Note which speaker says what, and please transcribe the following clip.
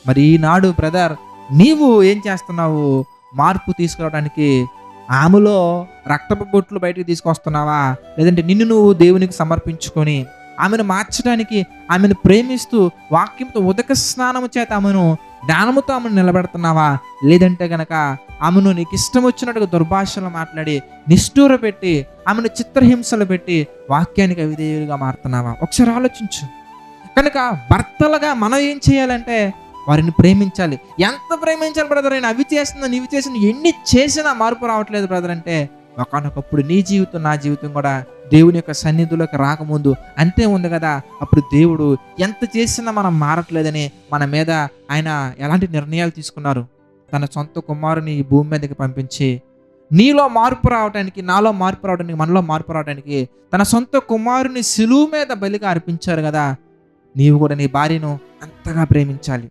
Speaker 1: మరి ఈనాడు బ్రదర్ నీవు ఏం చేస్తున్నావు? మార్పు తీసుకురావడానికి ఆమెలో రక్తపు బొట్లు బయటికి తీసుకొస్తున్నావా? లేదంటే నిన్ను నువ్వు దేవునికి సమర్పించుకొని ఆమెను మార్చడానికి, ఆమెను ప్రేమిస్తూ వాక్యంతో ఉదక స్నానము చేత ఆమెను జ్ఞానముతో ఆమెను నిలబెడుతున్నావా? లేదంటే గనక ఆమెను నీకు ఇష్టం వచ్చినట్టుగా దుర్భాషలు మాట్లాడి నిష్ఠూర పెట్టి ఆమెను చిత్రహింసలు పెట్టి వాక్యానికి అవిధేయులుగా మారుతున్నావా? ఒకసారి ఆలోచించు. కనుక భర్తలుగా మనం ఏం చేయాలంటే వారిని ప్రేమించాలి. ఎంత ప్రేమించాలి బ్రదర్? నేను అవి చేస్తున్నా, నీవి చేసిన, ఎన్ని చేసినా మార్పు రావట్లేదు బ్రదర్ అంటే, ఒకానొకప్పుడు నీ జీవితం, నా జీవితం కూడా దేవుని యొక్క సన్నిధిలోకి రాకముందు అంతే ఉంది కదా. అప్పుడు దేవుడు ఎంత చేసినా మనం మారట్లేదని మన మీద ఆయన ఎలాంటి నిర్ణయాలు తీసుకున్నారు? తన సొంత కుమారుని ఈ భూమి మీదకి పంపించి నీలో మార్పు రావడానికి, నాలో మార్పు రావడానికి, మనలో మార్పు రావడానికి తన సొంత కుమారుని సిలువ మీద బలిగా అర్పించారు కదా. నీవు కూడా నీ భార్యను అంతగా ప్రేమించాలి.